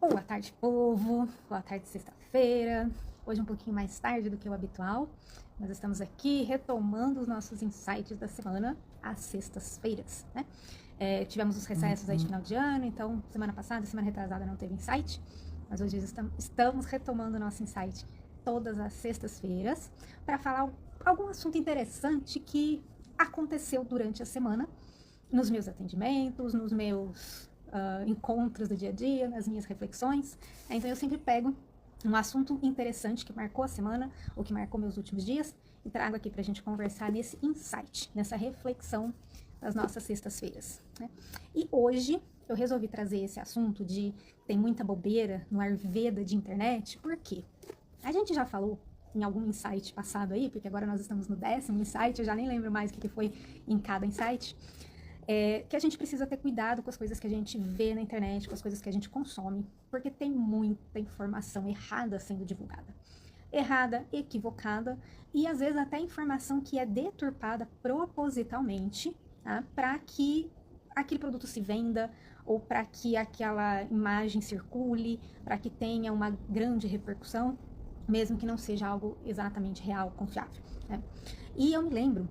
Boa tarde, povo. Boa tarde, sexta-feira. Hoje um pouquinho mais tarde do que o habitual. Nós estamos aqui retomando os nossos insights da semana às sextas-feiras, né? Tivemos os recessos aí de final de ano, então semana passada, semana retrasada não teve insight, mas hoje estamos retomando o nosso insight todas as sextas-feiras para falar algum assunto interessante que aconteceu durante a semana, nos meus atendimentos, nos meus encontros do dia a dia, nas minhas reflexões. Então eu sempre pego um assunto interessante que marcou a semana ou que marcou meus últimos dias e trago aqui para a gente conversar nesse insight, nessa reflexão das nossas sextas-feiras, né? E hoje eu resolvi trazer esse assunto de tem muita bobeira no Ayurveda de internet. Por quê? A gente já falou em algum insight passado aí, porque agora nós estamos no 10º insight, eu já nem lembro mais o que foi em cada insight. Que a gente precisa ter cuidado com as coisas que a gente vê na internet, com as coisas que a gente consome, porque tem muita informação errada sendo divulgada. Errada, equivocada, e às vezes até informação que é deturpada propositalmente, tá? Para que aquele produto se venda, ou para que aquela imagem circule, para que tenha uma grande repercussão, mesmo que não seja algo exatamente real, confiável, né? E eu me lembro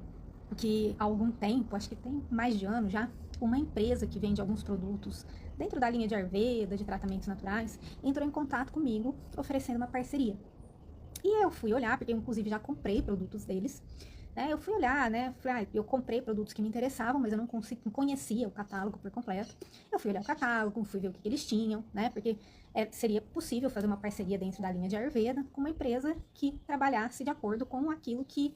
que há algum tempo, acho que tem mais de ano já, uma empresa que vende alguns produtos dentro da linha de Ayurveda, de tratamentos naturais, entrou em contato comigo oferecendo uma parceria. E eu fui olhar, porque eu inclusive já comprei produtos deles, né? Eu fui olhar, né? Eu comprei produtos que me interessavam, mas eu não conhecia o catálogo por completo. Eu fui olhar o catálogo, fui ver o que eles tinham, né? Porque seria possível fazer uma parceria dentro da linha de Ayurveda com uma empresa que trabalhasse de acordo com aquilo que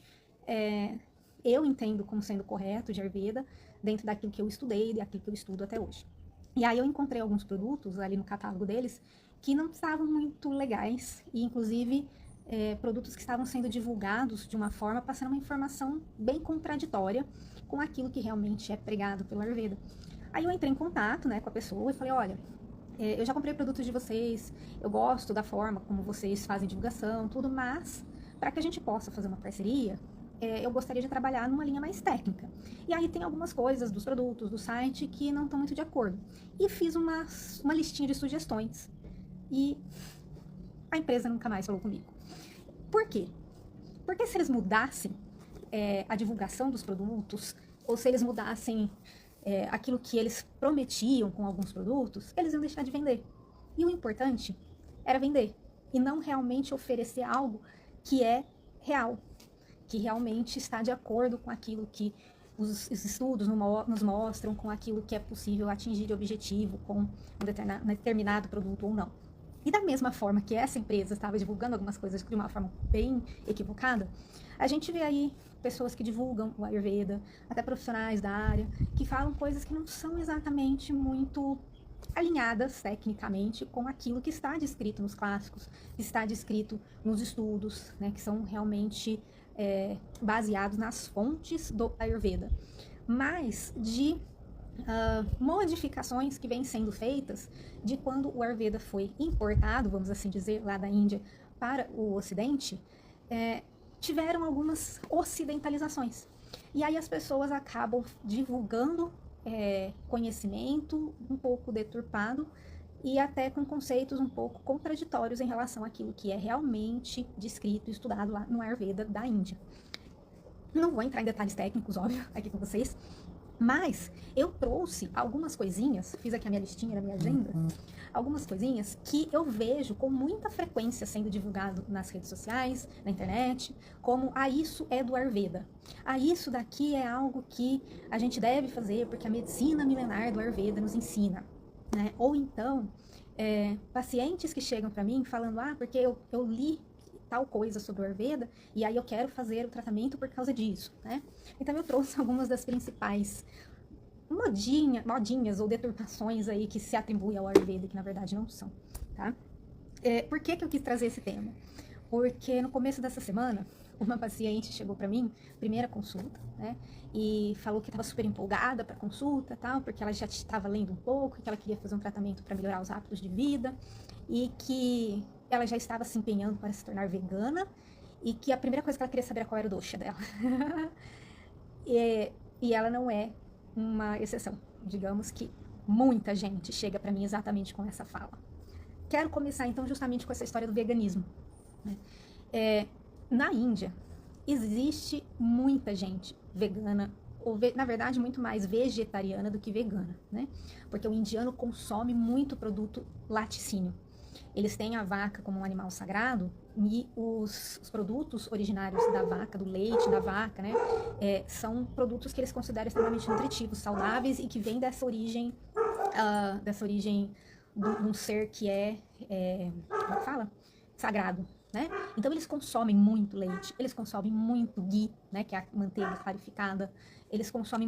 eu entendo como sendo correto de Ayurveda, dentro daquilo que eu estudei e daquilo que eu estudo até hoje. E aí eu encontrei alguns produtos ali no catálogo deles que não estavam muito legais, e inclusive produtos que estavam sendo divulgados de uma forma, passando uma informação bem contraditória com aquilo que realmente é pregado pelo Ayurveda. Aí eu entrei em contato, né, com a pessoa e falei, olha, eu já comprei produtos de vocês, eu gosto da forma como vocês fazem divulgação, tudo, mas para que a gente possa fazer uma parceria, eu gostaria de trabalhar numa linha mais técnica. E aí tem algumas coisas dos produtos, do site, que não estão muito de acordo. E fiz uma listinha de sugestões. E a empresa nunca mais falou comigo. Por quê? Porque se eles mudassem a divulgação dos produtos, ou se eles mudassem aquilo que eles prometiam com alguns produtos, eles iam deixar de vender. E o importante era vender, e não realmente oferecer algo que é real, que realmente está de acordo com aquilo que os estudos nos mostram, com aquilo que é possível atingir de objetivo com um determinado produto ou não. E da mesma forma que essa empresa estava divulgando algumas coisas de uma forma bem equivocada, a gente vê aí pessoas que divulgam o Ayurveda, até profissionais da área, que falam coisas que não são exatamente muito alinhadas tecnicamente com aquilo que está descrito nos clássicos, que está descrito nos estudos, né, que são realmente baseados nas fontes do Ayurveda, mas de modificações que vêm sendo feitas de quando o Ayurveda foi importado, vamos assim dizer, lá da Índia para o Ocidente, tiveram algumas ocidentalizações. E aí as pessoas acabam divulgando conhecimento um pouco deturpado e até com conceitos um pouco contraditórios em relação àquilo que é realmente descrito e estudado lá no Ayurveda da Índia. Não vou entrar em detalhes técnicos, óbvio, aqui com vocês, mas eu trouxe algumas coisinhas, fiz aqui a minha listinha na minha agenda, algumas coisinhas que eu vejo com muita frequência sendo divulgado nas redes sociais, na internet, como isso é do Ayurveda. Isso daqui é algo que a gente deve fazer porque a medicina milenar do Ayurveda nos ensina, né? Ou então, pacientes que chegam para mim falando, porque eu li tal coisa sobre o Ayurveda, e aí eu quero fazer o tratamento por causa disso, né? Então eu trouxe algumas das principais modinhas ou deturpações aí que se atribuem ao Ayurveda, que na verdade não são, tá? Por que eu quis trazer esse tema? Porque no começo dessa semana, uma paciente chegou para mim, primeira consulta, né? E falou que estava super empolgada para consulta, tal, porque ela já estava lendo um pouco, que ela queria fazer um tratamento para melhorar os hábitos de vida e que ela já estava se empenhando para se tornar vegana e que a primeira coisa que ela queria saber era qual era o dosha dela. E ela não é uma exceção. Digamos que muita gente chega para mim exatamente com essa fala. quero começar então justamente com essa história do veganismo, né? Na Índia, existe muita gente vegana, ou na verdade muito mais vegetariana do que vegana, né? Porque o indiano consome muito produto laticínio. Eles têm a vaca como um animal sagrado e os produtos originários da vaca, do leite da vaca, né, são produtos que eles consideram extremamente nutritivos, saudáveis e que vêm dessa origem de um ser que como é que fala? Sagrado, né? Então eles consomem muito leite, eles consomem muito ghee, né, que é a manteiga clarificada, eles consomem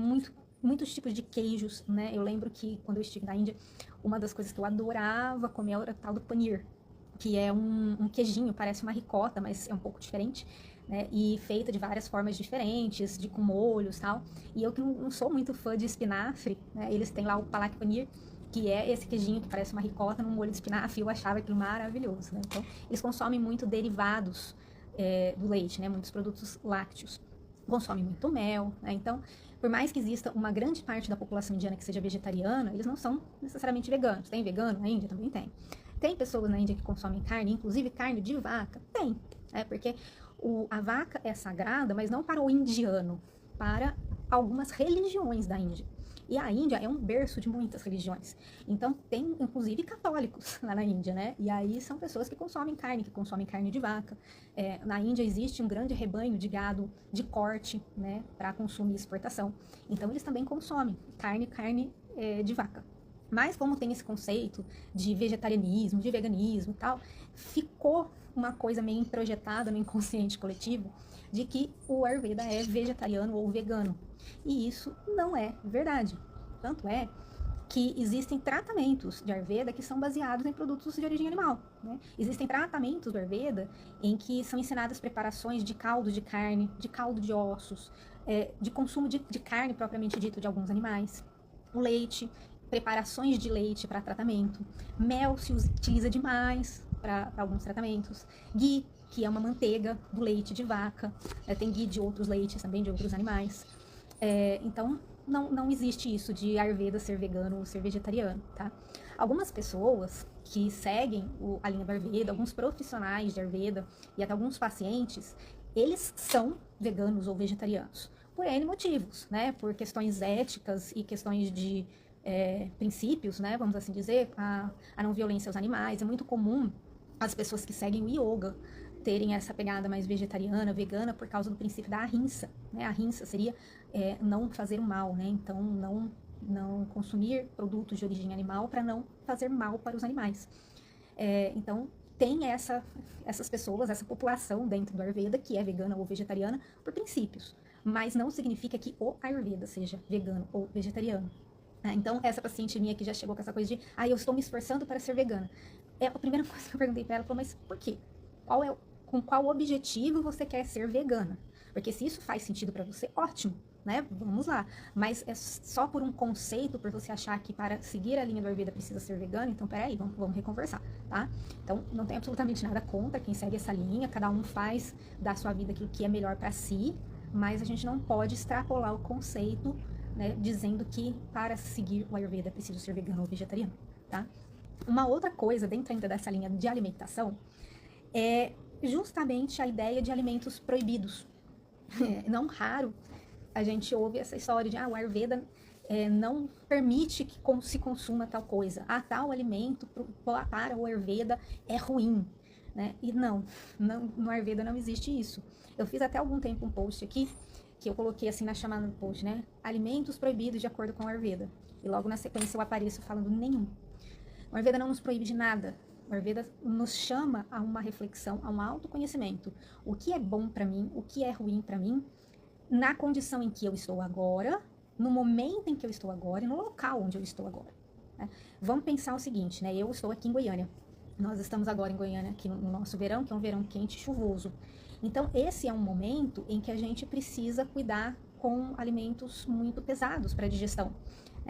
muitos tipos de queijos, né? Eu lembro que quando eu estive na Índia, uma das coisas que eu adorava comer era o tal do paneer, que é um queijinho, parece uma ricota, mas é um pouco diferente, né? E feita de várias formas diferentes, com molhos e tal. E eu que não sou muito fã de espinafre, né? Eles têm lá o palak paneer, que é esse queijinho que parece uma ricota num molho de espinafre, e eu achava aquilo maravilhoso, né? Então, eles consomem muito derivados do leite, né? Muitos produtos lácteos. Consomem muito mel, né? Então, por mais que exista uma grande parte da população indiana que seja vegetariana, eles não são necessariamente veganos. Tem vegano na Índia? Também tem. Tem pessoas na Índia que consomem carne, inclusive carne de vaca? Tem, né? Porque a vaca é sagrada, mas não para o indiano, para algumas religiões da Índia. E a Índia é um berço de muitas religiões. Então, tem, inclusive, católicos lá na Índia, né? E aí são pessoas que consomem carne de vaca. Na Índia existe um grande rebanho de gado de corte, né? Para consumo e exportação. Então, eles também consomem carne de vaca. Mas como tem esse conceito de vegetarianismo, de veganismo e tal, ficou uma coisa meio introjetada no inconsciente coletivo de que o Ayurveda é vegetariano ou vegano. E isso não é verdade. Tanto é que existem tratamentos de Ayurveda que são baseados em produtos de origem animal, né? Existem tratamentos do Ayurveda em que são ensinadas preparações de caldo de carne, de caldo de ossos, de consumo de carne propriamente dito de alguns animais, o leite, preparações de leite para tratamento, mel se utiliza demais para alguns tratamentos, ghee, que é uma manteiga do leite de vaca, tem ghee de outros leites também, de outros animais. Então, não existe isso de Ayurveda ser vegano ou ser vegetariano, tá? Algumas pessoas que seguem a linha do Ayurveda, alguns profissionais de Ayurveda e até alguns pacientes, eles são veganos ou vegetarianos, por N motivos, né? Por questões éticas e questões de princípios, né? Vamos assim dizer, a não violência aos animais. É muito comum as pessoas que seguem o yoga terem essa pegada mais vegetariana, vegana, por causa do princípio da ahimsa, né? A ahimsa seria não fazer mal, né? Então, não consumir produtos de origem animal para não fazer mal para os animais. Então, tem essas pessoas, essa população dentro do Ayurveda que é vegana ou vegetariana por princípios, mas não significa que o Ayurveda seja vegano ou vegetariano. Então, essa paciente minha que já chegou com essa coisa de eu estou me esforçando para ser vegana. A primeira coisa que eu perguntei para ela, falou, mas por quê? Com qual objetivo você quer ser vegana? Porque se isso faz sentido para você, ótimo, né? Vamos lá. Mas é só por um conceito, por você achar que para seguir a linha do Ayurveda precisa ser vegano, então peraí, vamos reconversar, tá? Então, não tem absolutamente nada contra quem segue essa linha, cada um faz da sua vida aquilo que é melhor para si, mas a gente não pode extrapolar o conceito, né, dizendo que para seguir o Ayurveda é preciso ser vegano ou vegetariano, tá? Uma outra coisa dentro ainda dessa linha de alimentação é justamente a ideia de alimentos proibidos. Não raro a gente ouve essa história de o Ayurveda não permite que se consuma tal coisa. Tal alimento para o Ayurveda é ruim, né? E não, no Ayurveda não existe isso. Eu fiz até algum tempo um post aqui que eu coloquei assim na chamada do post, né? Alimentos proibidos de acordo com o Ayurveda. E logo na sequência eu apareço falando nenhum. O Ayurveda não nos proíbe de nada. O Ayurveda nos chama a uma reflexão, a um autoconhecimento. O que é bom para mim, o que é ruim para mim, na condição em que eu estou agora, no momento em que eu estou agora e no local onde eu estou agora. Né? Vamos pensar o seguinte, né? Eu estou aqui em Goiânia. Nós estamos agora em Goiânia, aqui no nosso verão, que é um verão quente e chuvoso. Então, esse é um momento em que a gente precisa cuidar com alimentos muito pesados para a digestão.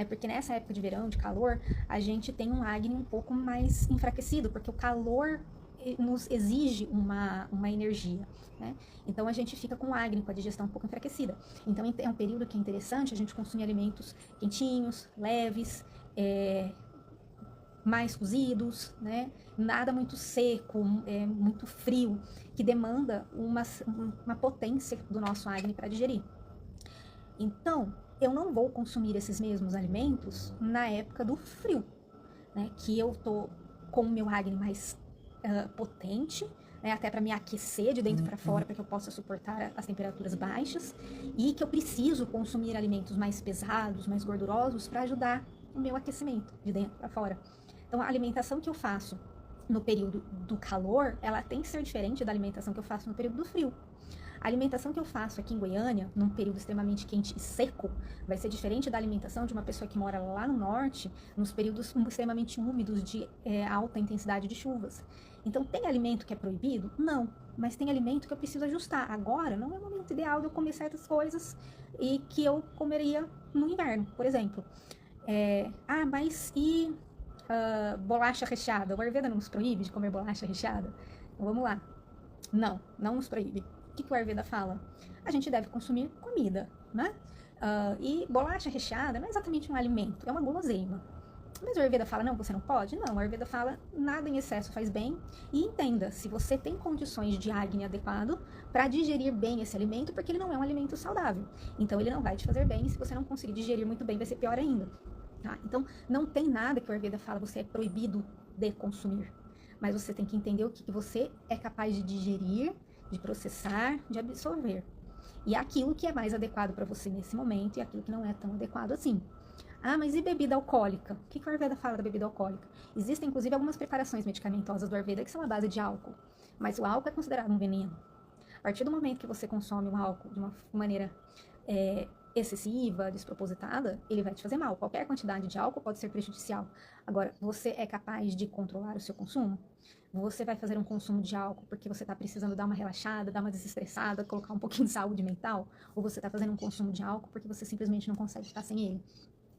Porque nessa época de verão, de calor, a gente tem um Agni um pouco mais enfraquecido, porque o calor nos exige uma energia, né? Então a gente fica com o Agni, com a digestão um pouco enfraquecida. Então é um período que é interessante a gente consumir alimentos quentinhos, leves, mais cozidos, né? Nada muito seco, muito frio, que demanda uma potência do nosso Agni para digerir. Então, eu não vou consumir esses mesmos alimentos na época do frio, né? Que eu tô com o meu Agni mais potente, né, até para me aquecer de dentro para fora, para que eu possa suportar as temperaturas baixas, e que eu preciso consumir alimentos mais pesados, mais gordurosos, para ajudar o meu aquecimento de dentro para fora. Então, a alimentação que eu faço no período do calor, ela tem que ser diferente da alimentação que eu faço no período do frio. A alimentação que eu faço aqui em Goiânia, num período extremamente quente e seco, vai ser diferente da alimentação de uma pessoa que mora lá no norte, nos períodos extremamente úmidos de alta intensidade de chuvas. Então, tem alimento que é proibido? Não. Mas tem alimento que eu preciso ajustar. Agora, não é o momento ideal de eu comer certas coisas e que eu comeria no inverno, por exemplo. Mas e bolacha recheada? O Ayurveda não nos proíbe de comer bolacha recheada? Então, vamos lá. Não nos proíbe. O que o Ayurveda fala? A gente deve consumir comida, né? E bolacha recheada não é exatamente um alimento, é uma guloseima. Mas o Ayurveda fala, não, você não pode? Não, o Ayurveda fala, nada em excesso faz bem. E entenda, se você tem condições de Agni adequado para digerir bem esse alimento, porque ele não é um alimento saudável. Então, ele não vai te fazer bem, e se você não conseguir digerir muito bem, vai ser pior ainda. Tá? Então, não tem nada que o Ayurveda fala, você é proibido de consumir. Mas você tem que entender o que você é capaz de digerir, de processar, de absorver. E aquilo que é mais adequado para você nesse momento e aquilo que não é tão adequado assim. Mas e bebida alcoólica? O que o Ayurveda fala da bebida alcoólica? Existem, inclusive, algumas preparações medicamentosas do Ayurveda que são à base de álcool. Mas o álcool é considerado um veneno. A partir do momento que você consome o álcool de uma maneira excessiva, despropositada, ele vai te fazer mal. Qualquer quantidade de álcool pode ser prejudicial. Agora, você é capaz de controlar o seu consumo? Você vai fazer um consumo de álcool porque você está precisando dar uma relaxada, dar uma desestressada, colocar um pouquinho de saúde mental? Ou você está fazendo um consumo de álcool porque você simplesmente não consegue ficar sem ele?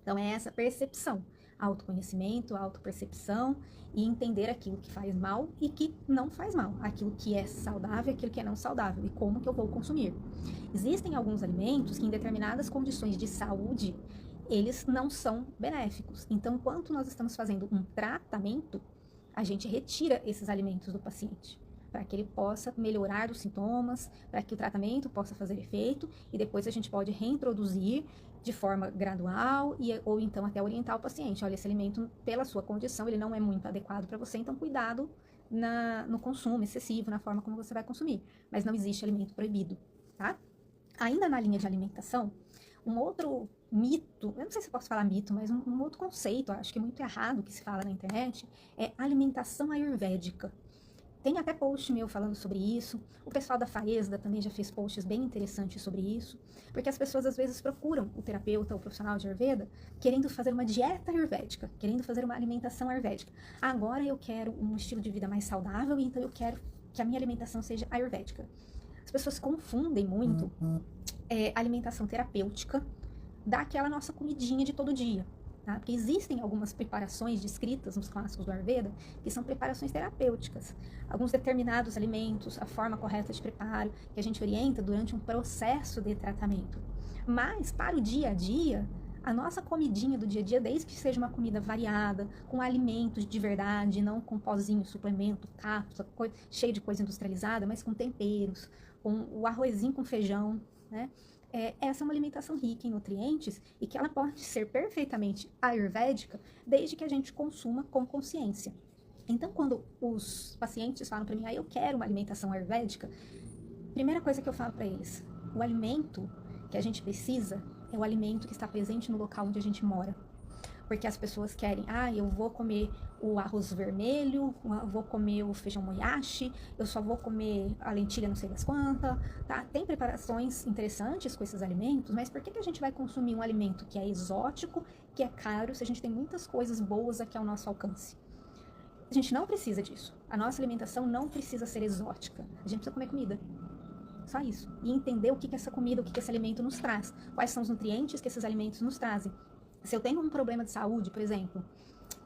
Então, é essa percepção, autoconhecimento, autopercepção e entender aquilo que faz mal e que não faz mal, aquilo que é saudável e aquilo que é não saudável e como que eu vou consumir. Existem alguns alimentos que em determinadas condições de saúde, eles não são benéficos. Então, enquanto nós estamos fazendo um tratamento, a gente retira esses alimentos do paciente, para que ele possa melhorar os sintomas, para que o tratamento possa fazer efeito, e depois a gente pode reintroduzir de forma gradual ou então até orientar o paciente. Olha, esse alimento, pela sua condição, ele não é muito adequado para você, então cuidado no consumo excessivo, na forma como você vai consumir. Mas não existe alimento proibido, tá? Ainda na linha de alimentação, um outro mito, eu não sei se eu posso falar mito, mas um outro conceito, acho que é muito errado que se fala na internet, é alimentação ayurvédica. Tem até post meu falando sobre isso. O pessoal da Faesda também já fez posts bem interessantes sobre isso. Porque as pessoas às vezes procuram o terapeuta, o profissional de Ayurveda, querendo fazer uma dieta ayurvédica, querendo fazer uma alimentação ayurvédica. Agora eu quero um estilo de vida mais saudável, então eu quero que a minha alimentação seja ayurvédica. As pessoas confundem muito alimentação terapêutica daquela nossa comidinha de todo dia. Tá? Porque existem algumas preparações descritas nos clássicos do Ayurveda que são preparações terapêuticas. Alguns determinados alimentos, a forma correta de preparo, que a gente orienta durante um processo de tratamento. Mas, para o dia a dia, a nossa comidinha do dia a dia, desde que seja uma comida variada, com alimentos de verdade, não com pozinho, suplemento, cápsula, cheio de coisa industrializada, mas com temperos, com o arrozinho com feijão, né? Essa é uma alimentação rica em nutrientes e que ela pode ser perfeitamente ayurvédica desde que a gente consuma com consciência. Então, quando os pacientes falam para mim, eu quero uma alimentação ayurvédica, primeira coisa que eu falo para eles, o alimento que a gente precisa é o alimento que está presente no local onde a gente mora. Porque as pessoas querem, eu vou comer o arroz vermelho, eu vou comer o feijão moyashi, eu só vou comer a lentilha não sei das quantas, tá? Tem preparações interessantes com esses alimentos, mas por que a gente vai consumir um alimento que é exótico, que é caro, se a gente tem muitas coisas boas aqui ao nosso alcance? A gente não precisa disso. A nossa alimentação não precisa ser exótica. A gente precisa comer comida. Só isso. E entender o que essa comida, o que esse alimento nos traz. Quais são os nutrientes que esses alimentos nos trazem. Se eu tenho um problema de saúde, por exemplo,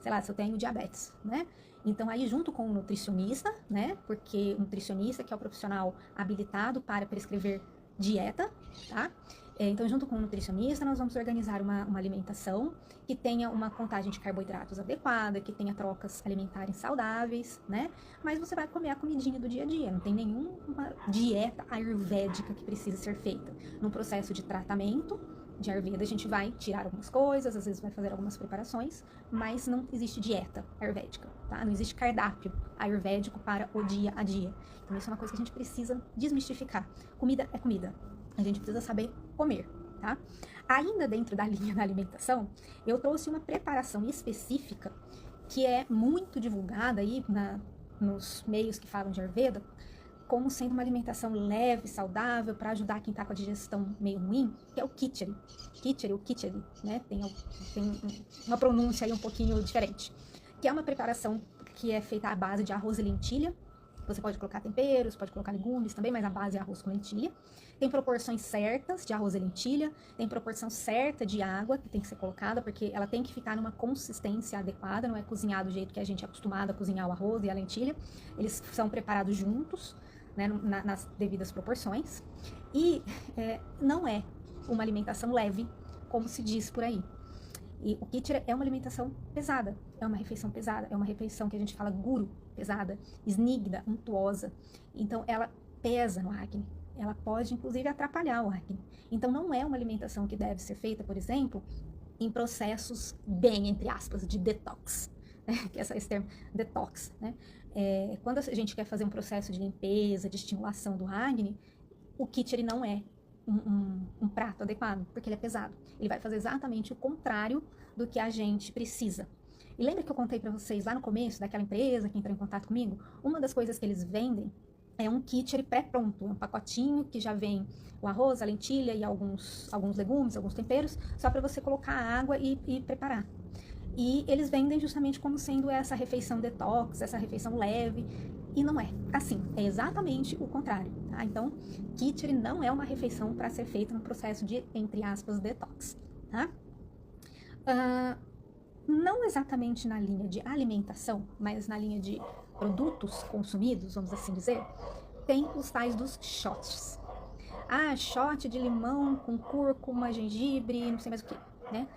sei lá, se eu tenho diabetes, né? Então, aí junto com o nutricionista, né? Porque o nutricionista, que é o profissional habilitado para prescrever dieta, tá? Então, junto com o nutricionista, nós vamos organizar uma alimentação que tenha uma contagem de carboidratos adequada, que tenha trocas alimentares saudáveis, né? Mas você vai comer a comidinha do dia a dia, não tem nenhuma dieta ayurvédica que precisa ser feita. Num processo de tratamento de Ayurveda, a gente vai tirar algumas coisas, às vezes vai fazer algumas preparações, mas não existe dieta ayurvédica, tá? Não existe cardápio ayurvédico para o dia a dia. Então, isso é uma coisa que a gente precisa desmistificar. Comida é comida. A gente precisa saber comer, tá? Ainda dentro da linha da alimentação, eu trouxe uma preparação específica que é muito divulgada aí nos meios que falam de Ayurveda, como sendo uma alimentação leve, saudável, para ajudar quem está com a digestão meio ruim, que é o khichdi. Khichdi, né? Tem uma pronúncia aí um pouquinho diferente. Que é uma preparação que é feita à base de arroz e lentilha. Você pode colocar temperos, pode colocar legumes também, mas a base é arroz com lentilha. Tem proporções certas de arroz e lentilha, tem proporção certa de água que tem que ser colocada, porque ela tem que ficar numa consistência adequada, não é cozinhar do jeito que a gente é acostumado a cozinhar o arroz e a lentilha. Eles são preparados juntos, né, nas devidas proporções. E não é uma alimentação leve, como se diz por aí. E o khichdi é uma alimentação pesada, é uma refeição pesada, é uma refeição que a gente fala guru, pesada, snigda, untuosa. Então, ela pesa no Agni. Ela pode, inclusive, atrapalhar o Agni. Então, não é uma alimentação que deve ser feita, por exemplo, em processos bem, entre aspas, de detox. Né? Que é esse termo, detox. Né? Quando a gente quer fazer um processo de limpeza, de estimulação do Agni, o khichdi não é um prato adequado, porque ele é pesado. Ele vai fazer exatamente o contrário do que a gente precisa. E lembra que eu contei para vocês lá no começo, daquela empresa que entrou em contato comigo? Uma das coisas que eles vendem é um khichdi pré-pronto, é um pacotinho que já vem o arroz, a lentilha e alguns legumes, alguns temperos, só para você colocar a água e preparar. E eles vendem justamente como sendo essa refeição detox, essa refeição leve, e não é assim, é exatamente o contrário, tá? Então, khichdi não é uma refeição para ser feita no processo de, entre aspas, detox, tá? Não exatamente na linha de alimentação, mas na linha de produtos consumidos, vamos assim dizer, tem os tais dos shots. Shot de limão com cúrcuma, gengibre, não sei mais o que, né?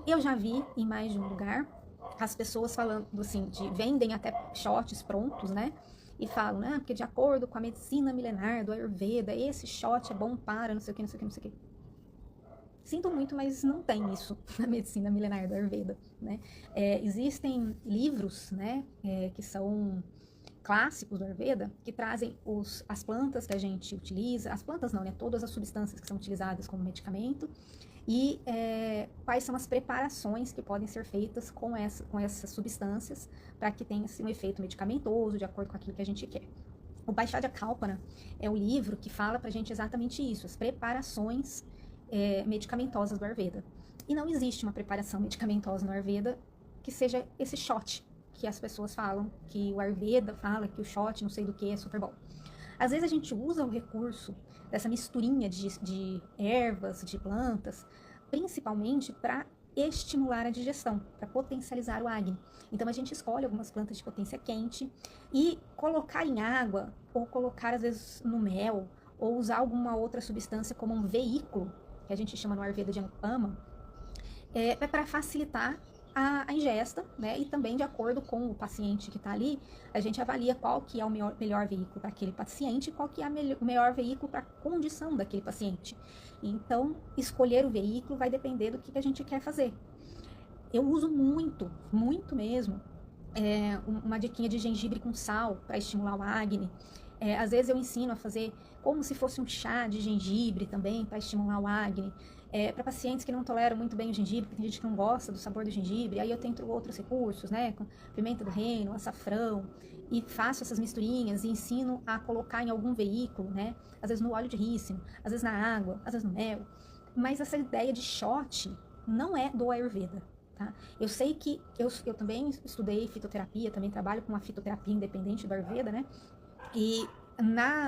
Eu já vi em mais de um lugar as pessoas falando assim, vendem até shots prontos, né? E falam, né? Porque de acordo com a medicina milenar do Ayurveda, esse shot é bom para não sei o que, não sei o que, não sei o que. Sinto muito, mas não tem isso na medicina milenar do Ayurveda, né? Existem livros, né? Que são clássicos do Ayurveda, que trazem as plantas que a gente utiliza, as plantas não, né? Todas as substâncias que são utilizadas como medicamento, e quais são as preparações que podem ser feitas com essas substâncias para que tenha assim, um efeito medicamentoso, de acordo com aquilo que a gente quer. O Vaishadya Kalpana é o livro que fala para a gente exatamente isso, as preparações medicamentosas do Ayurveda. E não existe uma preparação medicamentosa no Ayurveda que seja esse shot que as pessoas falam, que o Ayurveda fala que o shot não sei do que é super bom. Às vezes a gente usa o recurso dessa misturinha de ervas, de plantas, principalmente para estimular a digestão, para potencializar o Agni. Então a gente escolhe algumas plantas de potência quente e colocar em água, ou colocar às vezes no mel, ou usar alguma outra substância como um veículo, que a gente chama no Ayurveda de Anupama, para facilitar a ingesta, né? E também de acordo com o paciente que está ali, a gente avalia qual que é o melhor veículo para aquele paciente e qual que é o melhor veículo para a condição daquele paciente. Então, escolher o veículo vai depender do que a gente quer fazer. Eu uso muito, muito mesmo, uma diquinha de gengibre com sal para estimular o Agni. Às vezes eu ensino a fazer como se fosse um chá de gengibre também para estimular o Agni. Para pacientes que não toleram muito bem o gengibre, porque tem gente que não gosta do sabor do gengibre, aí eu tento outros recursos, né, com pimenta do reino, açafrão, e faço essas misturinhas e ensino a colocar em algum veículo, né, às vezes no óleo de rícino, às vezes na água, às vezes no mel, mas essa ideia de shot não é do Ayurveda, tá? Eu sei que eu também estudei fitoterapia, também trabalho com a fitoterapia independente do Ayurveda, né, e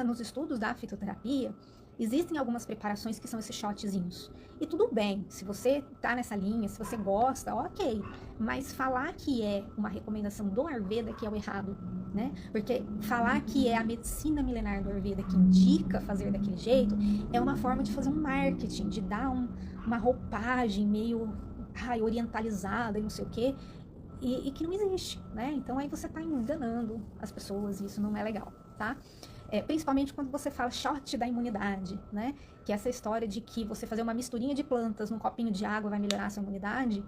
nos estudos da fitoterapia, Existem algumas preparações que são esses shotzinhos. E tudo bem, se você tá nessa linha, se você gosta, ok. Mas falar que é uma recomendação do Ayurveda que é o errado, né? Porque falar que é a medicina milenar do Ayurveda que indica fazer daquele jeito é uma forma de fazer um marketing, de dar uma roupagem meio orientalizada e não sei o quê, e que não existe, né? Então aí você tá enganando as pessoas e isso não é legal, tá? Principalmente quando você fala shot da imunidade, né? Que é essa história de que você fazer uma misturinha de plantas num copinho de água vai melhorar a sua imunidade.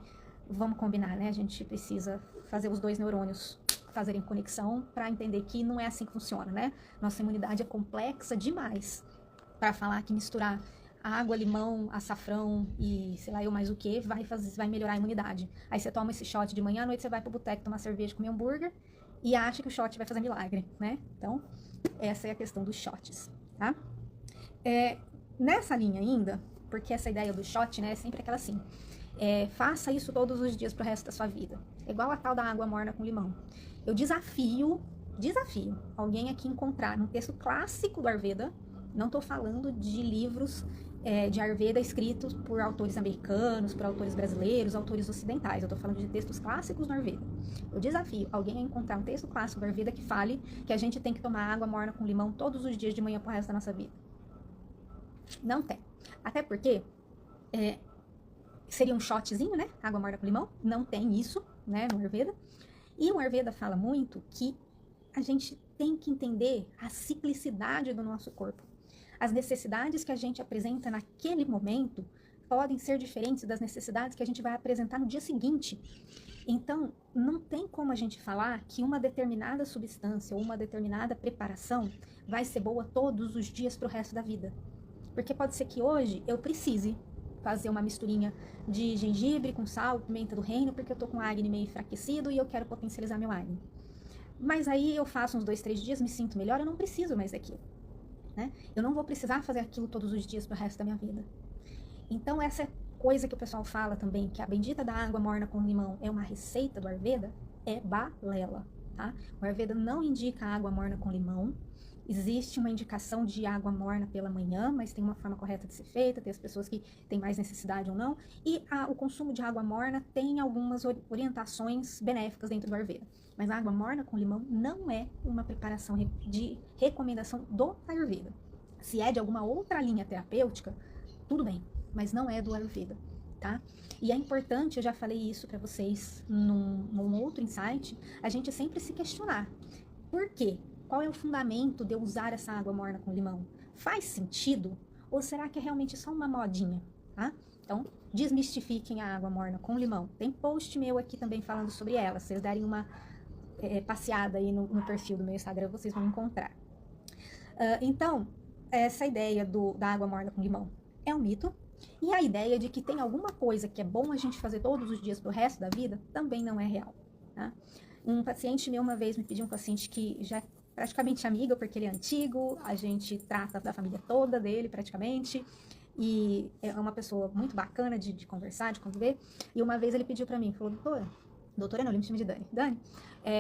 Vamos combinar, né? A gente precisa fazer os dois neurônios fazerem conexão para entender que não é assim que funciona, né? Nossa imunidade é complexa demais para falar que misturar água, limão, açafrão e sei lá eu mais o que vai melhorar a imunidade. Aí você toma esse shot de manhã, à noite você vai pro boteco tomar cerveja, comer hambúrguer e acha que o shot vai fazer milagre, né? Então, essa é a questão dos shots, tá? Nessa linha ainda, porque essa ideia do shot, né, é sempre aquela assim, faça isso todos os dias pro resto da sua vida. É igual a tal da água morna com limão. Eu desafio alguém aqui encontrar num texto clássico do Ayurveda, não tô falando de livros de Ayurveda escritos por autores americanos, por autores brasileiros, autores ocidentais. Eu tô falando de textos clássicos do Ayurveda. Eu desafio alguém a encontrar um texto clássico do Ayurveda que fale que a gente tem que tomar água morna com limão todos os dias de manhã pro resto da nossa vida. Não tem. Até porque seria um shotzinho, né? Água morna com limão. Não tem isso, né, no Ayurveda. E o Ayurveda fala muito que a gente tem que entender a ciclicidade do nosso corpo. As necessidades que a gente apresenta naquele momento podem ser diferentes das necessidades que a gente vai apresentar no dia seguinte. Então, não tem como a gente falar que uma determinada substância ou uma determinada preparação vai ser boa todos os dias para o resto da vida. Porque pode ser que hoje eu precise fazer uma misturinha de gengibre com sal, pimenta do reino, porque eu tô com o acne meio enfraquecido e eu quero potencializar meu acne. Mas aí eu faço uns 2, 3 dias, me sinto melhor, eu não preciso mais daquilo, né? Eu não vou precisar fazer aquilo todos os dias pro resto da minha vida. Então essa coisa que o pessoal fala também, que a bendita da água morna com limão é uma receita do Ayurveda, é balela, tá? O Ayurveda não indica água morna com limão. Existe uma indicação de água morna pela manhã, mas tem uma forma correta de ser feita, tem as pessoas que têm mais necessidade ou não. E o consumo de água morna tem algumas orientações benéficas dentro do Ayurveda. Mas a água morna com limão não é uma preparação de recomendação do Ayurveda. Se é de alguma outra linha terapêutica, tudo bem, mas não é do Ayurveda, tá? E é importante, eu já falei isso para vocês num outro insight, a gente sempre se questionar. Por quê? Qual é o fundamento de eu usar essa água morna com limão? Faz sentido? Ou será que é realmente só uma modinha? Tá? Então, desmistifiquem a água morna com limão. Tem post meu aqui também falando sobre ela. Se vocês derem uma passeada aí no perfil do meu Instagram, vocês vão encontrar. Então, essa ideia da água morna com limão é um mito. E a ideia de que tem alguma coisa que é bom a gente fazer todos os dias pro resto da vida também não é real. Tá? Um paciente meu uma vez me pediu, um paciente que já praticamente amiga, porque ele é antigo, a gente trata da família toda dele praticamente, e é uma pessoa muito bacana de conversar, de conviver, e uma vez ele pediu pra mim, falou, doutora não, ele me chama de Dani,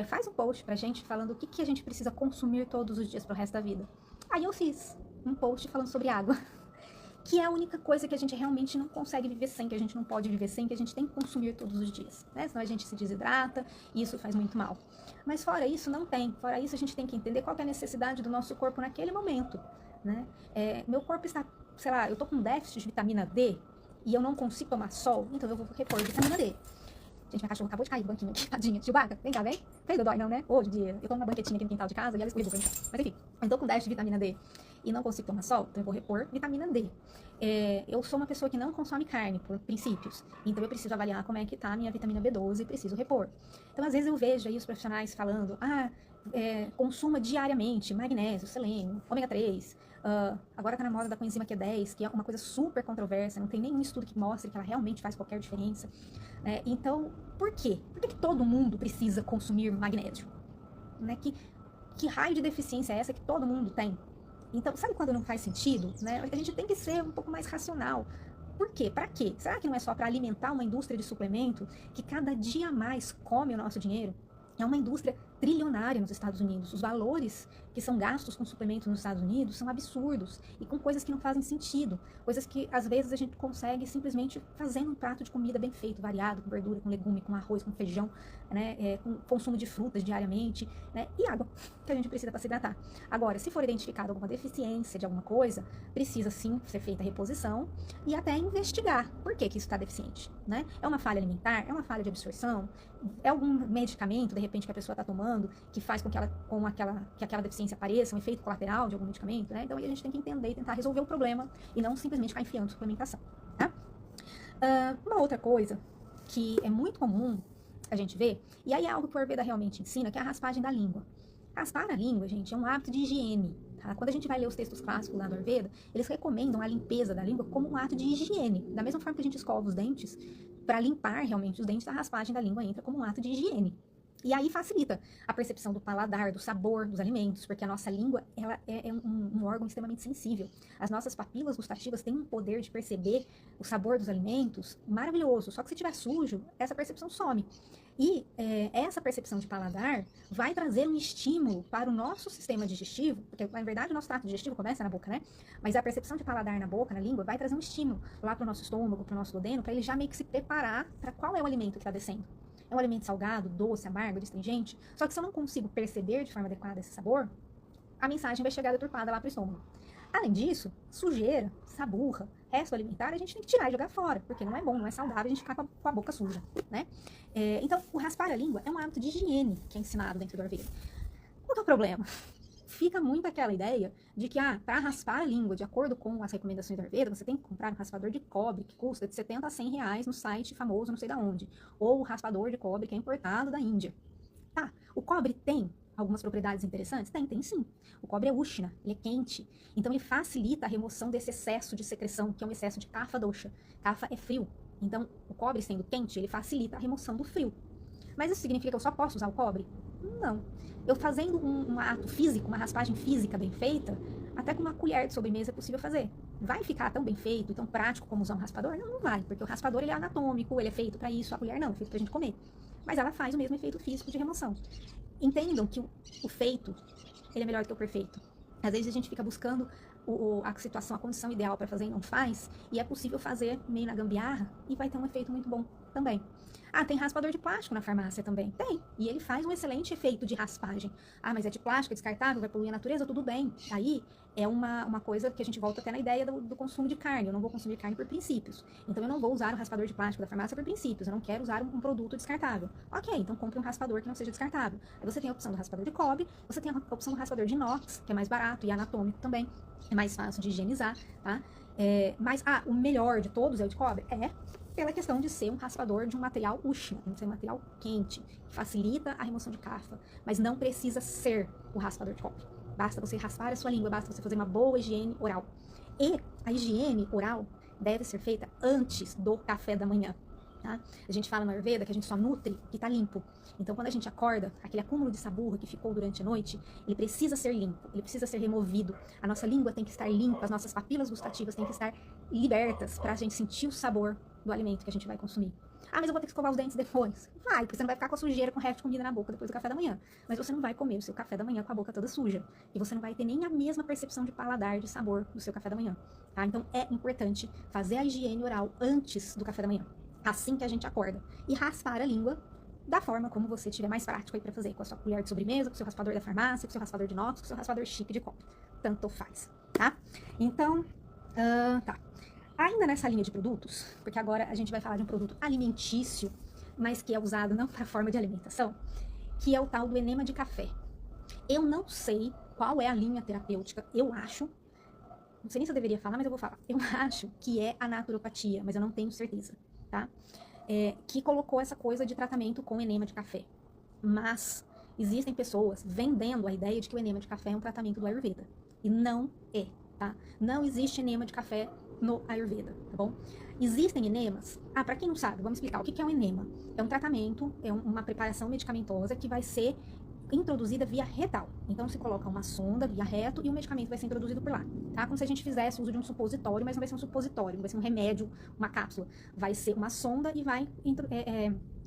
faz um post pra gente falando o que a gente precisa consumir todos os dias pro resto da vida. Aí eu fiz um post falando sobre água, que é a única coisa que a gente realmente não consegue viver sem, que a gente não pode viver sem, que a gente tem que consumir todos os dias, né? Senão a gente se desidrata e isso faz muito mal. Mas fora isso, não tem. Fora isso, a gente tem que entender qual que é a necessidade do nosso corpo naquele momento, né? Meu corpo está, sei lá, eu tô com déficit de vitamina D e eu não consigo tomar sol, então eu vou repor vitamina D. Gente, minha cachorra acabou de cair do banquinho aqui, tadinha. Chewbacca, vem cá, vem. Fez dói não, né? Hoje, dia, eu tô numa banquetinha aqui no quintal de casa e ela escorregou pra mim. Mas enfim, eu tô com déficit de vitamina D e não consigo tomar sol, então eu vou repor vitamina D. Eu sou uma pessoa que não consome carne, por princípios, então eu preciso avaliar como é que tá a minha vitamina B12 e preciso repor. Então, às vezes eu vejo aí os profissionais falando, consuma diariamente magnésio, selênio, ômega 3, agora tá na moda da coenzima Q10, que é uma coisa super controversa, não tem nenhum estudo que mostre que ela realmente faz qualquer diferença. Então, por quê? Por que todo mundo precisa consumir magnésio? Né? Que raio de deficiência é essa que todo mundo tem? Então, sabe quando não faz sentido? Né? A gente tem que ser um pouco mais racional. Por quê? Para quê? Será que não é só para alimentar uma indústria de suplemento que cada dia mais come o nosso dinheiro? É uma indústria trilionária nos Estados Unidos. Os valores que são gastos com suplementos nos Estados Unidos são absurdos e com coisas que não fazem sentido. Coisas que, às vezes, a gente consegue simplesmente fazendo um prato de comida bem feito, variado, com verdura, com legume, com arroz, com feijão, né, com consumo de frutas diariamente, né, e água, que a gente precisa para se hidratar. Agora, se for identificada alguma deficiência de alguma coisa, precisa sim ser feita a reposição e até investigar por que isso está deficiente, né? É uma falha alimentar? É uma falha de absorção? É algum medicamento, de repente, que a pessoa está tomando, que faz com que aquela deficiência apareça, um efeito colateral de algum medicamento, né? Então, aí a gente tem que entender e tentar resolver o problema e não simplesmente ficar enfiando suplementação, tá? Uma outra coisa que é muito comum a gente ver, e aí é algo que o Ayurveda realmente ensina, que é a raspagem da língua. Raspar a língua, gente, é um hábito de higiene, tá? Quando a gente vai ler os textos clássicos lá do Ayurveda, eles recomendam a limpeza da língua como um ato de higiene. Da mesma forma que a gente escova os dentes, para limpar realmente os dentes, a raspagem da língua entra como um ato de higiene. E aí facilita a percepção do paladar, do sabor dos alimentos, porque a nossa língua ela é um órgão extremamente sensível. As nossas papilas gustativas têm um poder de perceber o sabor dos alimentos maravilhoso, só que se estiver sujo, essa percepção some. E essa percepção de paladar vai trazer um estímulo para o nosso sistema digestivo, porque na verdade o nosso trato digestivo começa na boca, né? Mas a percepção de paladar na boca, na língua, vai trazer um estímulo lá para o nosso estômago, para o nosso duodeno, para ele já meio que se preparar para qual é o alimento que está descendo. É um alimento salgado, doce, amargo, astringente. Só que se eu não consigo perceber de forma adequada esse sabor, a mensagem vai chegar deturpada lá para o estômago. Além disso, sujeira, saburra, resto alimentar, a gente tem que tirar e jogar fora, porque não é bom, não é saudável a gente ficar com a boca suja, né? Então, o raspar a língua é um hábito de higiene que é ensinado dentro do Ayurveda. Qual que é o problema? Fica muito aquela ideia de que, para raspar a língua, de acordo com as recomendações do Ayurveda, você tem que comprar um raspador de cobre, que custa de 70 a 100 reais no site famoso, não sei da onde. Ou o raspador de cobre que é importado da Índia. Tá, o cobre tem algumas propriedades interessantes? Tem sim. O cobre é Ushna, ele é quente. Então, ele facilita a remoção desse excesso de secreção, que é um excesso de Kapha dosha. Kapha é frio. Então, o cobre sendo quente, ele facilita a remoção do frio. Mas isso significa que eu só posso usar o cobre? Não. Eu fazendo um ato físico, uma raspagem física bem feita, até com uma colher de sobremesa é possível fazer. Vai ficar tão bem feito, tão prático como usar um raspador? Não, não vai, porque o raspador ele é anatômico, ele é feito para isso, a colher não, é feito pra gente comer. Mas ela faz o mesmo efeito físico de remoção. Entendam que o feito, ele é melhor do que o perfeito. Às vezes a gente fica buscando a situação, a condição ideal para fazer e não faz, e é possível fazer meio na gambiarra e vai ter um efeito muito bom também. Tem raspador de plástico na farmácia também? Tem. E ele faz um excelente efeito de raspagem. Mas é de plástico, é descartável, vai poluir a natureza? Tudo bem. Aí é uma coisa que a gente volta até na ideia do consumo de carne. Eu não vou consumir carne por princípios. Então eu não vou usar o raspador de plástico da farmácia por princípios. Eu não quero usar um produto descartável. Ok, então compre um raspador que não seja descartável. Aí você tem a opção do raspador de cobre, você tem a opção do raspador de inox, que é mais barato e anatômico também. É mais fácil de higienizar, tá? Mas o melhor de todos é o de cobre? Pela questão de ser um raspador de um material Ushna, de ser um material quente, que facilita a remoção de Kapha, mas não precisa ser o raspador de cobre. Basta você raspar a sua língua, basta você fazer uma boa higiene oral. E a higiene oral deve ser feita antes do café da manhã. Tá? A gente fala no Ayurveda que a gente só nutre o que está limpo. Então, quando a gente acorda, aquele acúmulo de saburra que ficou durante a noite, ele precisa ser limpo, ele precisa ser removido. A nossa língua tem que estar limpa, as nossas papilas gustativas têm que estar libertas para a gente sentir o sabor do alimento que a gente vai consumir. Mas eu vou ter que escovar os dentes depois. Vai, porque você não vai ficar com a sujeira, com o resto de comida na boca depois do café da manhã. Mas você não vai comer o seu café da manhã com a boca toda suja. E você não vai ter nem a mesma percepção de paladar, de sabor do seu café da manhã. Tá? Então, é importante fazer a higiene oral antes do café da manhã. Assim que a gente acorda. E raspar a língua da forma como você tiver mais prático aí pra fazer. Com a sua colher de sobremesa, com o seu raspador da farmácia, com o seu raspador de inox, com o seu raspador chique de copo. Tanto faz, tá? Então, tá. Ainda nessa linha de produtos, porque agora a gente vai falar de um produto alimentício, mas que é usado não para forma de alimentação, que é o tal do enema de café. Eu não sei qual é a linha terapêutica, eu acho, não sei nem se eu deveria falar, mas eu vou falar. Eu acho que é a naturopatia, mas eu não tenho certeza, tá? Que colocou essa coisa de tratamento com enema de café. Mas existem pessoas vendendo a ideia de que o enema de café é um tratamento do Ayurveda. E não é, tá? Não existe enema de café no Ayurveda, tá bom? Existem enemas? Pra quem não sabe, vamos explicar. O que é um enema? É um tratamento, é uma preparação medicamentosa que vai ser introduzida via retal. Então, se coloca uma sonda via reto e o medicamento vai ser introduzido por lá, tá? Como se a gente fizesse uso de um supositório, mas não vai ser um supositório, não vai ser um remédio, uma cápsula. Vai ser uma sonda e vai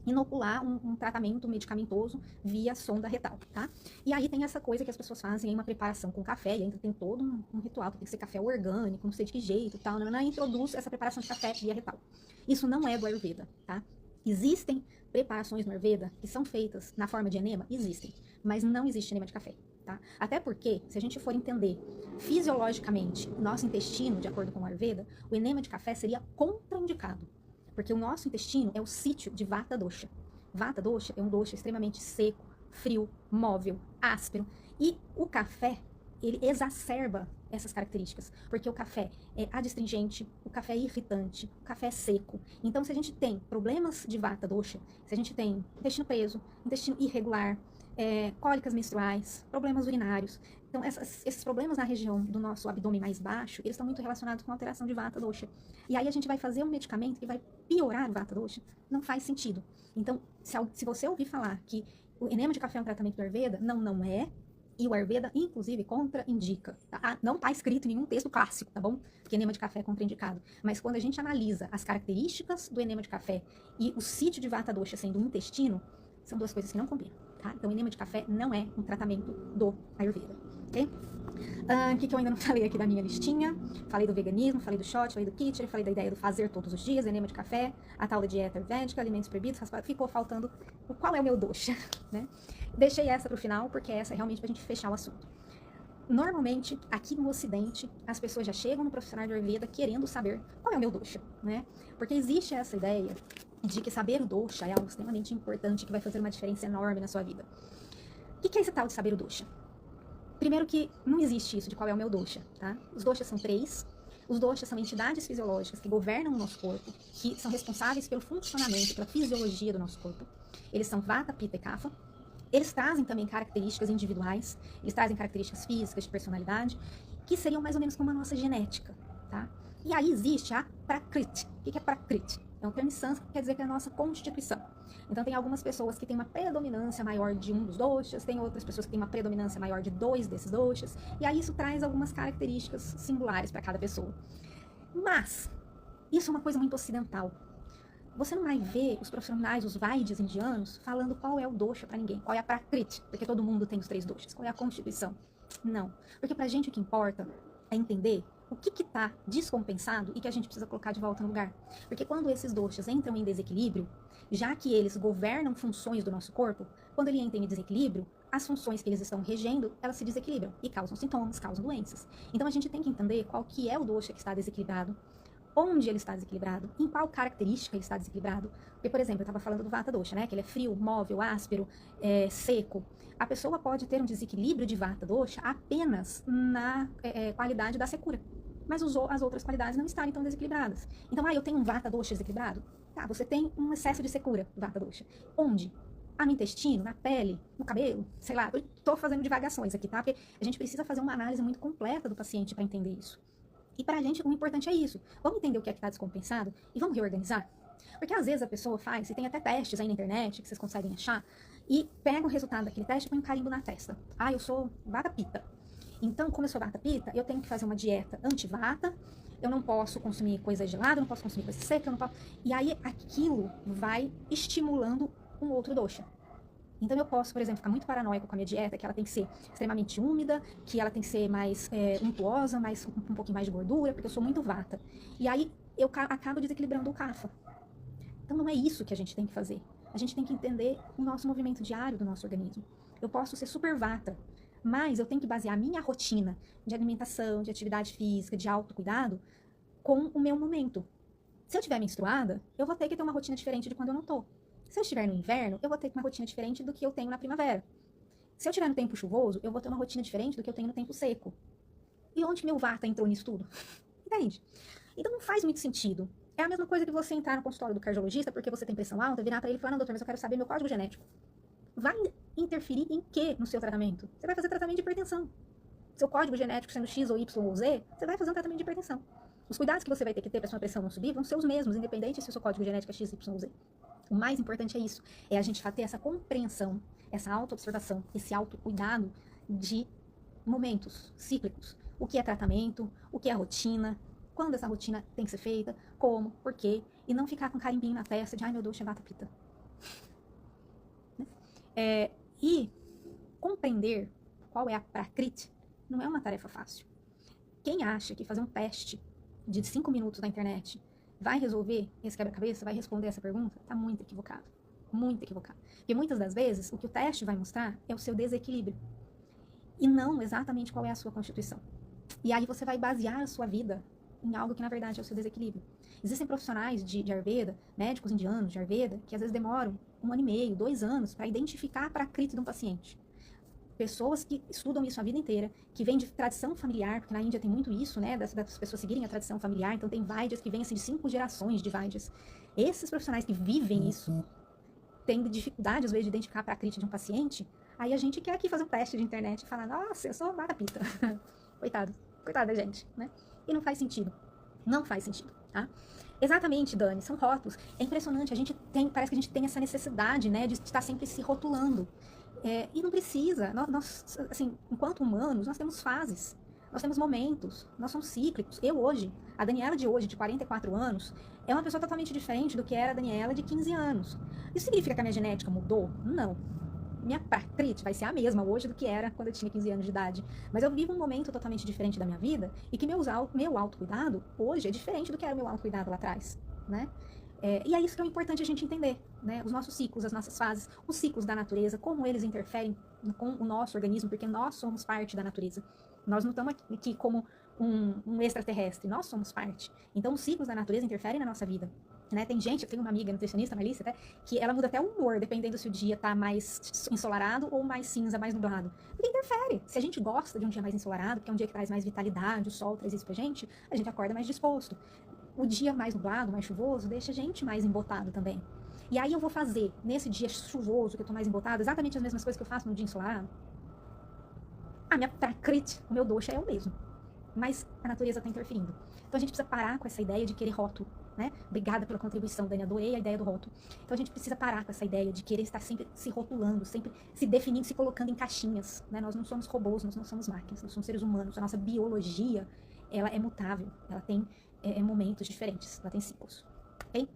inocular um tratamento medicamentoso via sonda retal, tá? E aí tem essa coisa que as pessoas fazem, uma preparação com café, e ainda tem todo um ritual, que tem que ser café orgânico, não sei de que jeito e tal, e introduz essa preparação de café via retal. Isso não é do Ayurveda, tá? Existem preparações no Ayurveda que são feitas na forma de enema? Existem, mas não existe enema de café, tá? Até porque, se a gente for entender fisiologicamente o nosso intestino, de acordo com o Ayurveda, o enema de café seria contraindicado. Porque o nosso intestino é o sítio de Vata Dosha. Vata Dosha é um dosha extremamente seco, frio, móvel, áspero. E o café, ele exacerba essas características. Porque o café é adstringente, o café é irritante, o café é seco. Então, se a gente tem problemas de Vata Dosha, se a gente tem intestino preso, intestino irregular, cólicas menstruais, problemas urinários. Então, esses problemas na região do nosso abdômen mais baixo, eles estão muito relacionados com a alteração de Vata Dosha. E aí a gente vai fazer um medicamento que vai piorar o Vata Dosha. Não faz sentido. Então, se você ouvir falar que o enema de café é um tratamento do Ayurveda, não é. E o Ayurveda, inclusive, contraindica. Tá? Não está escrito em nenhum texto clássico, tá bom? Que enema de café é contraindicado. Mas quando a gente analisa as características do enema de café e o sítio de Vata Dosha sendo o intestino, são duas coisas que não combinam. Tá? Então, o enema de café não é um tratamento do Ayurveda, ok? O que eu ainda não falei aqui da minha listinha? Falei do veganismo, falei do shot, falei do kitchen, falei da ideia do fazer todos os dias, enema de café, a tal da dieta ayurvédica, alimentos proibidos, ficou faltando qual é o meu dosha, né? Deixei essa pro final, porque essa é realmente pra gente fechar o assunto. Normalmente, aqui no Ocidente, as pessoas já chegam no profissional de Ayurveda querendo saber qual é o meu dosha, né? Porque existe essa ideia de que saber o dosha é algo extremamente importante, que vai fazer uma diferença enorme na sua vida. O que é esse tal de saber o dosha? Primeiro que não existe isso de qual é o meu dosha, tá? Os doshas são 3. Os doshas são entidades fisiológicas que governam o nosso corpo, que são responsáveis pelo funcionamento, pela fisiologia do nosso corpo. Eles são Vata, Pitta e Kapha. Eles trazem também características individuais, eles trazem características físicas, de personalidade, que seriam mais ou menos como a nossa genética, tá? E aí existe a Prakriti. O que é Prakriti? É um termo em sânscrito que quer dizer que é a nossa constituição. Então tem algumas pessoas que têm uma predominância maior de um dos doshas, tem outras pessoas que têm uma predominância maior de 2 desses doshas, e aí isso traz algumas características singulares para cada pessoa. Mas isso é uma coisa muito ocidental. Você não vai ver os profissionais, os Vaidyas indianos, falando qual é o dosha para ninguém, qual é a Prakriti, porque todo mundo tem os 3 doshas, qual é a constituição. Não, porque pra gente o que importa é entender o que está descompensado e que a gente precisa colocar de volta no lugar. Porque quando esses doshas entram em desequilíbrio, já que eles governam funções do nosso corpo, quando ele entra em desequilíbrio, as funções que eles estão regendo, elas se desequilibram e causam sintomas, causam doenças. Então a gente tem que entender qual que é o dosha que está desequilibrado, onde ele está desequilibrado, em qual característica ele está desequilibrado. Porque, por exemplo, eu estava falando do Vata Dosha, né? Que ele é frio, móvel, áspero, seco. A pessoa pode ter um desequilíbrio de Vata Dosha apenas na qualidade da secura. Mas as outras qualidades não estarem tão desequilibradas. Então, eu tenho um Vata Dosha desequilibrado? Tá, você tem um excesso de secura do Vata Dosha. Onde? No intestino, na pele, no cabelo, sei lá. Eu tô fazendo divagações aqui, tá? Porque a gente precisa fazer uma análise muito completa do paciente para entender isso. E pra gente, o importante é isso. Vamos entender o que é que tá descompensado e vamos reorganizar? Porque às vezes a pessoa faz, e tem até testes aí na internet que vocês conseguem achar, e pega o resultado daquele teste e põe um carimbo na testa. Eu sou Vata Pitta. Então, como eu sou Vata Pitta, eu tenho que fazer uma dieta anti-Vata, eu não posso consumir coisa gelada, eu não posso consumir coisa seca, eu não posso... E aí aquilo vai estimulando um outro dosha. Então eu posso, por exemplo, ficar muito paranoico com a minha dieta, que ela tem que ser extremamente úmida, que ela tem que ser mais untuosa, mais, um pouquinho mais de gordura, porque eu sou muito vata. E aí eu acabo desequilibrando o kapha. Então não é isso que a gente tem que fazer. A gente tem que entender o nosso movimento diário do nosso organismo. Eu posso ser super vata, mas eu tenho que basear a minha rotina de alimentação, de atividade física, de autocuidado, com o meu momento. Se eu estiver menstruada, eu vou ter que ter uma rotina diferente de quando eu não tô. Se eu estiver no inverno, eu vou ter uma rotina diferente do que eu tenho na primavera. Se eu estiver no tempo chuvoso, eu vou ter uma rotina diferente do que eu tenho no tempo seco. E onde meu vata entrou nisso tudo? Entende? Então não faz muito sentido. É a mesma coisa que você entrar no consultório do cardiologista porque você tem pressão alta, virar pra ele e falar, não, doutor, mas eu quero saber meu código genético. Vai interferir em quê no seu tratamento? Você vai fazer tratamento de hipertensão. Seu código genético sendo X ou Y ou Z, você vai fazer um tratamento de hipertensão. Os cuidados que você vai ter que ter para sua pressão não subir vão ser os mesmos, independente se o seu código genético é X, Y ou Z. O mais importante é isso, é a gente ter essa compreensão, essa auto-observação, esse autocuidado de momentos cíclicos. O que é tratamento, o que é rotina, quando essa rotina tem que ser feita, como, por quê, e não ficar com carimbinho na testa de, ai meu Deus, é Vata Pitta. E compreender qual é a Prakriti não é uma tarefa fácil. Quem acha que fazer um teste de 5 minutos na internet vai resolver esse quebra-cabeça, vai responder essa pergunta, está muito equivocado. Muito equivocado. Porque muitas das vezes, o que o teste vai mostrar é o seu desequilíbrio. E não exatamente qual é a sua constituição. E aí você vai basear a sua vida em algo que, na verdade, é o seu desequilíbrio. Existem profissionais de Ayurveda, médicos indianos de Ayurveda, que às vezes demoram 1 ano e meio, 2 anos para identificar a prakriti de um paciente. Pessoas que estudam isso a vida inteira, que vêm de tradição familiar, porque na Índia tem muito isso, né, das pessoas seguirem a tradição familiar, então tem Vaidyas que vêm assim de 5 gerações de Vaidyas. Esses profissionais que vivem isso, têm dificuldade às vezes de identificar a prakriti de um paciente, aí a gente quer aqui fazer um teste de internet e falar, nossa, eu sou Varapita. Coitado, coitada da gente, né? E não faz sentido. Não faz sentido, tá? Exatamente, Dani, são rótulos. É impressionante, parece que a gente tem essa necessidade, né, de estar sempre se rotulando. E não precisa. Nós, assim, enquanto humanos, nós temos fases, nós temos momentos, nós somos cíclicos. Eu hoje, a Daniela de hoje, de 44 anos, é uma pessoa totalmente diferente do que era a Daniela de 15 anos. Isso significa que a minha genética mudou? Não. Minha prakriti vai ser a mesma hoje do que era quando eu tinha 15 anos de idade. Mas eu vivo um momento totalmente diferente da minha vida e que meu autocuidado hoje é diferente do que era o meu autocuidado lá atrás, né? E é isso que é importante a gente entender, né? Os nossos ciclos, as nossas fases, os ciclos da natureza, como eles interferem com o nosso organismo, porque nós somos parte da natureza. Nós não estamos aqui como um extraterrestre, nós somos parte. Então, os ciclos da natureza interferem na nossa vida. Né? Tem gente, eu tenho uma amiga nutricionista, a Melissa, até, que ela muda até o humor, dependendo se o dia tá mais ensolarado ou mais cinza, mais nublado. Porque interfere. Se a gente gosta de um dia mais ensolarado, porque é um dia que traz mais vitalidade, o sol traz isso pra gente acorda mais disposto. O dia mais nublado, mais chuvoso, deixa a gente mais embotado também. E aí eu vou fazer, nesse dia chuvoso, que eu tô mais embotado, exatamente as mesmas coisas que eu faço no dia ensolarado. A minha prakriti, o meu dosha é o mesmo. Mas a natureza está interferindo. Então a gente precisa parar com essa ideia de querer rótulo, né? Obrigada pela contribuição, Dani, adorei a ideia do rótulo. Então a gente precisa parar com essa ideia de querer estar sempre se rotulando, sempre se definindo, se colocando em caixinhas, né? Nós não somos robôs, nós não somos máquinas, nós somos seres humanos. A nossa biologia, ela é mutável, ela tem momentos diferentes, ela tem ciclos, ok?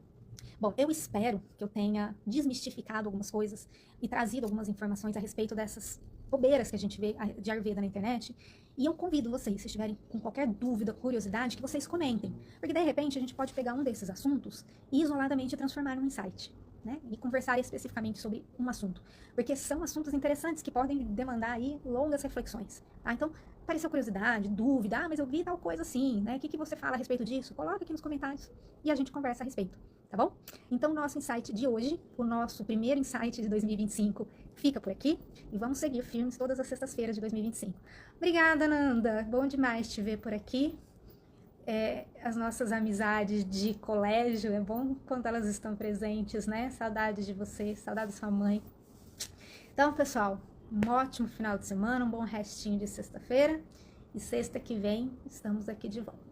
Bom, eu espero que eu tenha desmistificado algumas coisas e trazido algumas informações a respeito dessas bobeiras que a gente vê de Ayurveda na internet. E eu convido vocês, se estiverem com qualquer dúvida, curiosidade, que vocês comentem. Porque, de repente, a gente pode pegar um desses assuntos e isoladamente transformar num insight, né? E conversar especificamente sobre um assunto. Porque são assuntos interessantes que podem demandar aí longas reflexões, tá? Então, apareceu curiosidade, dúvida, mas eu vi tal coisa assim, né? O que você fala a respeito disso? Coloca aqui nos comentários e a gente conversa a respeito, tá bom? Então, o nosso insight de hoje, o nosso primeiro insight de 2025, fica por aqui e vamos seguir firmes todas as sextas-feiras de 2025. Obrigada, Nanda. Bom demais te ver por aqui. As nossas amizades de colégio, é bom quando elas estão presentes, né? Saudade de você, saudade da sua mãe. Então, pessoal, um ótimo final de semana, um bom restinho de sexta-feira. E sexta que vem estamos aqui de volta.